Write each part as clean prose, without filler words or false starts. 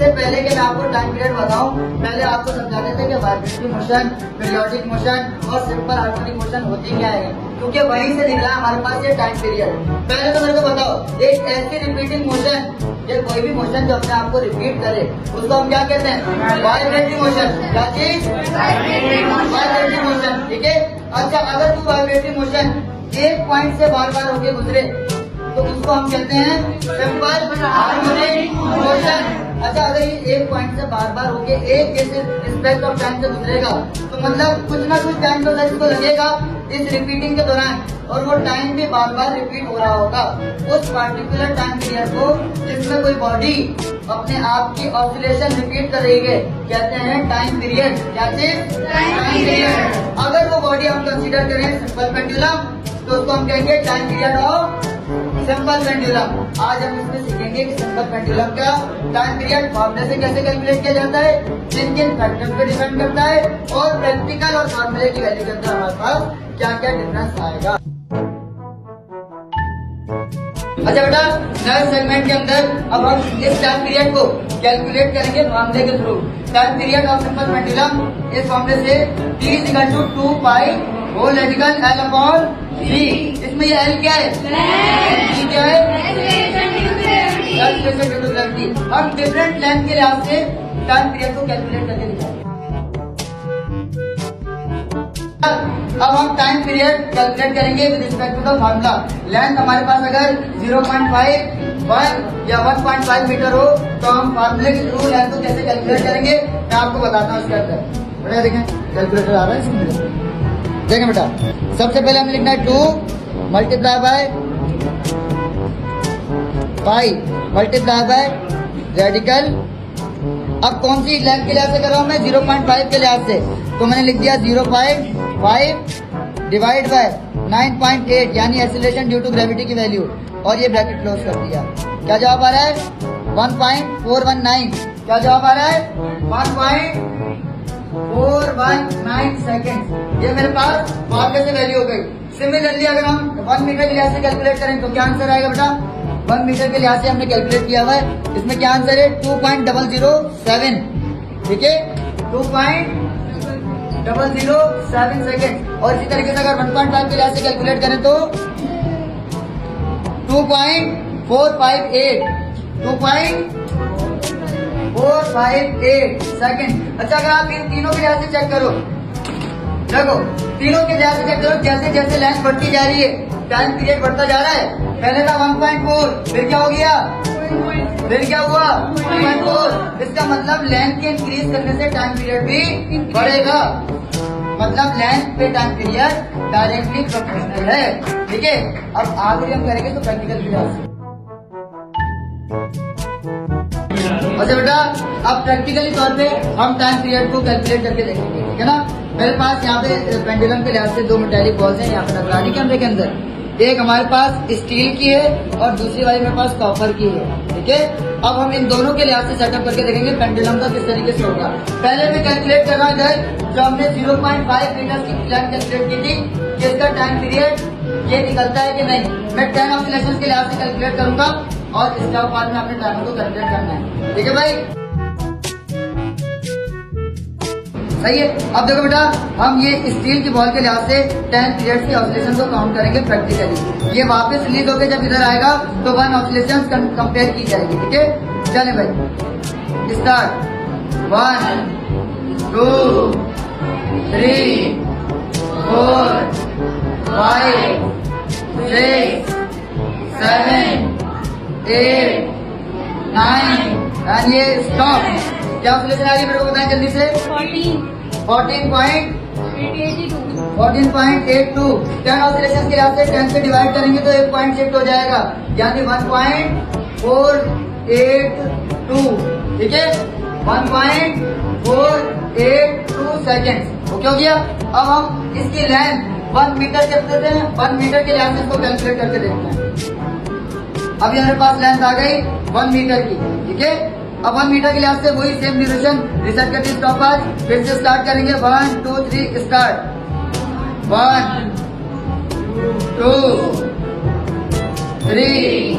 इससे पहले कि मैं आपको टाइम पीरियड बताऊं, पहले आपको समझा देते कि वाइब्रेटरी मोशन, पीरियोडिक मोशन और सिंपल हार्मोनिक मोशन होती क्या है, क्योंकि वहीं से निकला हमारे पास ये टाइम पीरियड। पहले तो मेरे को बताओ, एक ऐसी रिपीटिंग मोशन, ये कोई भी मोशन जो अपने आप को रिपीट करे उसको हम क्या कहते हैं? Vibratory motion. क्या चीज? Vibratory motion. ठीक है। अच्छा, अगर तू वाइब्रेटरी मोशन एक पॉइंट से बार बार होके गुजरे तो उसको हम कहते हैं सिंपल हार्मोनिक मोशन। अच्छा, अगर ये एक पॉइंट से बार बार होके एक जैसे रिस्पेक्ट ऑफ टाइम से गुजरेगा तो मतलब कुछ ना कुछ टाइम तो इसको लगेगा इस रिपीटिंग के दौरान, और वो टाइम भी बार बार रिपीट हो रहा होगा। उस पार्टिकुलर टाइम पीरियड को जिसमें कोई बॉडी अपने आप की ऑसिलेशन रिपीट कर रही है कहते हैं टाइम पीरियड। क्या चीज? Time period. अगर वो बॉडी हम कंसीडर करें सिंपल पेंडुलम तो उसको हम कहेंगे time period of simple pendulum. आज हम इसमें सीखेंगे कि सिंपल पेंडुलम का टाइम पीरियड फॉर्मूले से कैसे कैलकुलेट किया जाता है, किन किन फैक्टर्स पे डिपेंड करता है, और प्रैक्टिकल और फॉर्मूले की वैल्यू के अंदर हमारे पास क्या क्या डिफरेंस आएगा। अच्छा बेटा, नए सेगमेंट के अंदर अब हम इस टाइम पीरियड को कैलकुलेट करेंगे फॉर्मूले के through. Time period of simple pendulum इस फॉर्मूले से T = 2 pi whole radical L upon C। इसमें ये L क्या है? T क्या है? Acceleration due to gravity. हम डिफरेंट लेंथ के लिहाज से टाइम पीरियड को कैलकुलेट करके दिखाएंगे। अब हम टाइम पीरियड कैलकुलेट करेंगे with respect to the formula. Length हमारे पास अगर 0.5, 1 या 1.5 मीटर हो तो हम फार्मूले के थ्रू लेंथ को कैसे कैलकुलेट करेंगे मैं आपको बताता हूँ। इसके अंदर बेटा देखें, कैलकुलेटर आ रहा है इसमें। देखें बेटा, सबसे पहले हमें लिखना है 2 multiply by pi multiply by radical. अब कौन सी लेंथ के लिहाज से कर रहा हूँ मैं? 0.5 के लिहाज से, तो मैंने लिख दिया 0.5 डिवाइड बाय 9.8 यानी एक्सीलरेशन ड्यू टू ग्रेविटी की वैल्यू, और ये ब्रैकेट क्लोज कर दिया। क्या जवाब आ रहा है? 1.419। क्या जवाब आ रहा है? 1.419 सेकेंड। ये मेरे पास फॉर्मूले से वैल्यू हो गई। सिमिलरली अगर हम 1 मीटर के लिहाज से कैलकुलेट करें तो क्या आंसर आएगा बेटा? 1 मीटर के लिहाज से हमने कैलकुलेट किया हुआ है। इसमें क्या आंसर है? 2.007। ठीक है, 2.007 सेकेंड। और इसी तरीके से अगर 1.5 के लिहाज से कैलकुलेट करें तो 2.458 सेकेंड। अच्छा, अगर आप इन तीनों के लिहाज से चेक करो, देखो तीनों के लिहाज से चेक करो, जैसे जैसे लेंथ बढ़ती जा रही है टाइम पीरियड बढ़ता जा रहा है। पहले था 1.4, फिर क्या हो गया? फिर क्या हुआ? 1.4। इसका मतलब लेंथ के इंक्रीज करने से टाइम पीरियड भी बढ़ेगा। मतलब लेंथ पे टाइम पीरियड डायरेक्टली प्रोपोर्शनल है। ठीक है, अब आगे हम करेंगे तो प्रैक्टिकल लिहाज से। अच्छा बेटा, अब प्रैक्टिकली तौर पे हम टाइम पीरियड को कैलकुलेट करके देखेंगे। ठीक है ना। मेरे पास यहाँ पे पेंडुलम के लिहाज से 2 मेटालिक बॉल्स हैं यहाँ पे नजरानी कैमरे के अंदर। एक हमारे पास स्टील की है और दूसरी वाली मेरे पास कॉपर की है। ठीक है, अब हम इन दोनों के लिहाज से सेटअप करके देखेंगे पेंडुलम का किस तरीके से होगा। पहले मैं कैलकुलेट कर रहा हूँ इधर जो हमने 0.5 मीटर की लेंथ कैलकुलेट की थी कि इसका टाइम पीरियड ये निकलता है कि नहीं। मैं 10 ऑसिलेशंस के लिहाज से कैलकुलेट करूंगा और इसके बाद में अपने टाइमर को कैलकुलेट करना है। ठीक है भाई, सही है। अब देखो बेटा, हम ये स्टील की बॉल के लिहाज से 10 पीरियड की ऑसिलेशन को काउंट करेंगे प्रैक्टिकली। ये वापस रिलीज होकर जब इधर आएगा तो 1 ऑसिलेशन कंपेयर की जाएगी। ठीक है, चले भाई स्टार्ट। 1 2 3 4 5 6 7 8 9 एंड ये स्टॉप। क्या ऑसिलेशन आ रही है मेरे को बताएं जल्दी से? 14.82। 10 ऑसिलेशन के लिहाज से 10 से डिवाइड करेंगे तो 1 पॉइंट शिफ्ट हो जाएगा, यानी 1.482। ठीक है, 1.482 सेकेंड। ओके हो गया। अब हम इसकी लेंथ 1 मीटर कहते हैं, 1 मीटर के लिहाज से इसको कैलकुलेट करके देखते हैं। अभी हमारे पास लेंथ आ गई 1 मीटर की। ठीक है, अब 1 मीटर के लिहाज से वही सेम ड्यूरेशन रिसेट करके स्टॉप आज फिर से स्टार्ट करेंगे। 1 2 3 स्टार्ट। 1 2 3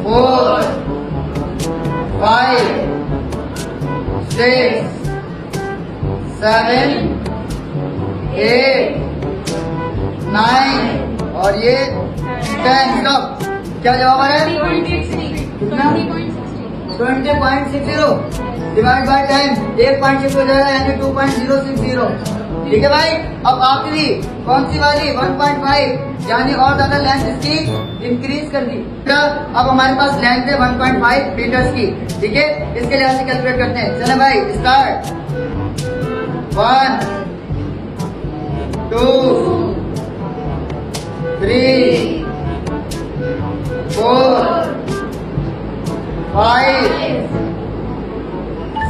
4 5 6 7 8 9 और ये 10। स्टॉप। क्या जवाब आ रहा है? 20.60 डिवाइड बाय 10 1.6 हो जाएगा यानी 2.060। ठीक है भाई। अब आखिरी कौन सी वाली 1.5 यानी और ज्यादा लेंथ इसकी इंक्रीज कर दी। अब हमारे पास लेंथ है 1.5 मीटर्स की। ठीक है, इसके लिए ऐसे कैलकुलेट करते हैं। चले भाई स्टार्ट। 1 2 3 4 5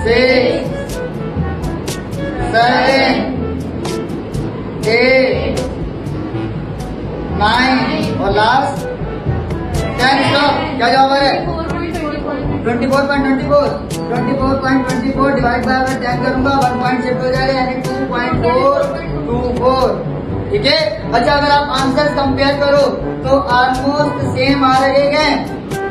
6 7 8 9 और लास्ट 10। स्टॉप। क्या जवाब है? 24.24 डिवाइड बाय 10 करूंगा 1 पॉइंट शिफ्ट हो जाएगा यानी 2.424। ठीक है। अच्छा, अगर आप आंसर कंपेयर करो तो ऑलमोस्ट सेम आ रहे हैं।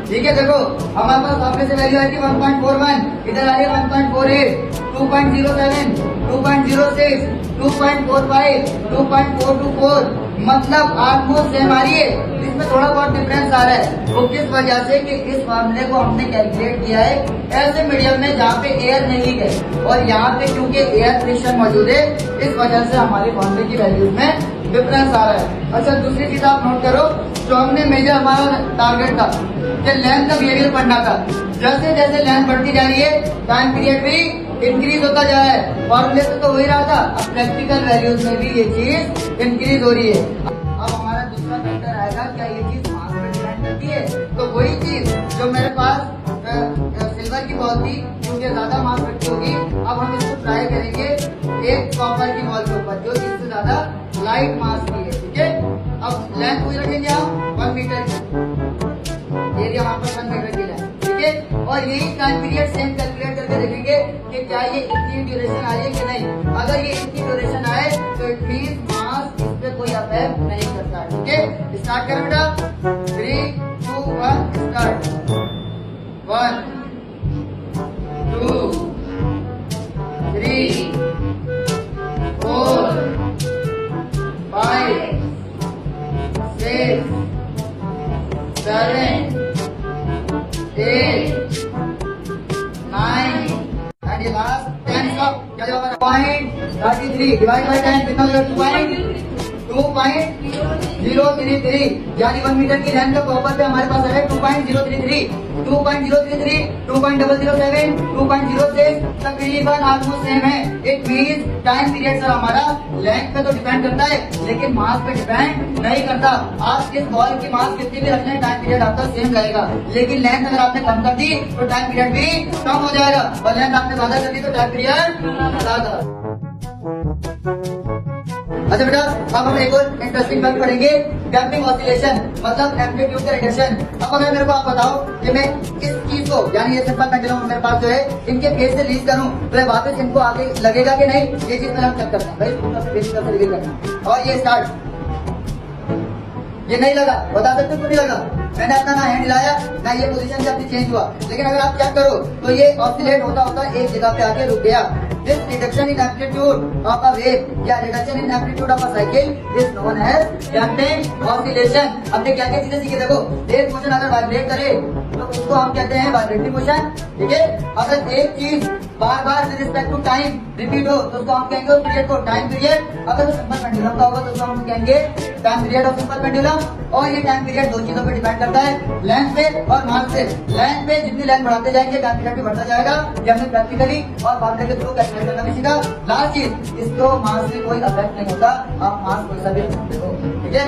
ठीक है, देखो हमारे पास सामने से वैल्यू आई थी 1.41, इधर आ रही है 1.48, 2.07, 2.06, 2.45, 2.424, मतलब ऑलमोस्ट सेम आ रही है। इसमें थोड़ा बहुत डिफरेंस आ रहा है। वो किस वजह से कि इस फॉर्मूले को हमने कैलकुलेट किया है ऐसे मीडियम में जहाँ पे एयर नहीं है और यहाँ पे क्योंकि एयर फ्रिक्शन मौजूद है, इस वजह से हमारे फॉर्मूले की वैल्यूज में डिफरेंस आ रहा है। अच्छा, दूसरी चीज आप नोट करो, जो हमने मेजर हमारा टारगेट था कि लेंथ का बिहेवियर पढ़ना था। जैसे जैसे लेंथ बढ़ती जा रही है टाइम पीरियड भी इंक्रीज होता जा रहा है। फॉर्मूले से तो हो ही रहा था, अब प्रैक्टिकल वैल्यूज में भी ये चीज इंक्रीज हो रही है। अब हमारा दूसरा फैक्टर आएगा, क्या ये चीज मास पर डिपेंड करती है? तो वही चीज जो मेरे पास सिल्वर की बॉल थी क्योंकि ज्यादा मास रखती होगी, अब हम इसको ट्राई करेंगे एक कॉपर की बॉल के ऊपर जो इससे ज्यादा लाइट मास की है। ठीक है, अब लेंथ पूरी रखेंगे हम 1 मीटर की, एरिया हमारे पास 1 मीटर की लेंथ। ठीक है, और यही टाइम पीरियड सेम कैलकुलेट करके देखेंगे कि क्या ये इतनी ड्यूरेशन आ रही है कि नहीं। अगर ये इतनी ड्यूरेशन आए तो इट मींस मास इस पे कोई अफेक्ट नहीं करता। ठीक है, स्टार्ट करें बेटा। 3 2 1 स्टार्ट। 1 2 3 4 5 6 7 8 9 एंड ये लास्ट 10। स्टॉप। क्या जवाब है? 0.33 डिवाइड बाय 10 कितना हो जाएगा? 2.033 यानी 1 मीटर की लेंथ का कॉपर पे हमारे पास है 2.033, 2.033, 2.007, 2.06 तकरीबन ऑलमोस्ट सेम है। It means time period sir हमारा लेंथ पे तो डिपेंड करता है लेकिन मास पे डिपेंड नहीं करता। आप इस बॉल की मास कितनी भी रखना है टाइम पीरियड आपका सेम रहेगा, लेकिन लेंथ अगर आपने कम कर दी तो टाइम पीरियड भी कम हो जाएगा और लेंथ आपने ज्यादा कर दी तो टाइम पीरियड ज्यादा। अच्छा बेटा, अब हम एक और इंटरेस्टिंग बात पढ़ेंगे, डैम्पिंग ऑसिलेशन मतलब एम्पलीट्यूड का रिडक्शन। अब अगर मेरे को आप बताओ कि मैं इस चीज को यानी ये सिंपल पेंडुलम मेरे पास जो है इनके फेस से रीड करूं तो वापस इनको आगे लगेगा कि नहीं, ये चीज मैं चेक करता हूँ भाई। फेस की तरफ से रीड करना और ये स्टार्ट, ये नहीं लगा, बता सकते हो नहीं लगा। मैंने अपना ना हैंड हिलाया ना ये पोजीशन से अपनी चेंज हुआ, लेकिन अगर आप चेक करो तो ये ऑसिलेट होता होता एक जगह पे आके रुक गया। This reduction in amplitude of a wave या reduction in amplitude of a cycle is known as damping oscillation। हमने क्या क्या चीजें सीखी, देखो एक मोशन अगर वाइब्रेट करे तो उसको हम कहते हैं वाइब्रेटिंग मोशन। ठीक है, अगर एक चीज बार बार with respect to time repeat हो तो उसको हम कहेंगे उस पीरियड को टाइम पीरियड। अगर वो सिंपल पेंडुलम का होगा तो उसको हम कहेंगे time period of simple pendulum. और ये टाइम पीरियड दो चीजों पे डिपेंड करता है, लेंथ पे और मास पे। लेंथ पे जितनी लेंथ बढ़ाते जाएंगे टाइम पीरियड भी बढ़ता जाएगा। ये हमने प्रैक्टिकली और फॉर्मूले के थ्रू कैलकुलेट करना भी सीखा। लास्ट चीज, इसको मास से कोई अफेक्ट नहीं होता, आप मास कोई सा भी रख सकते हो। ठीक है।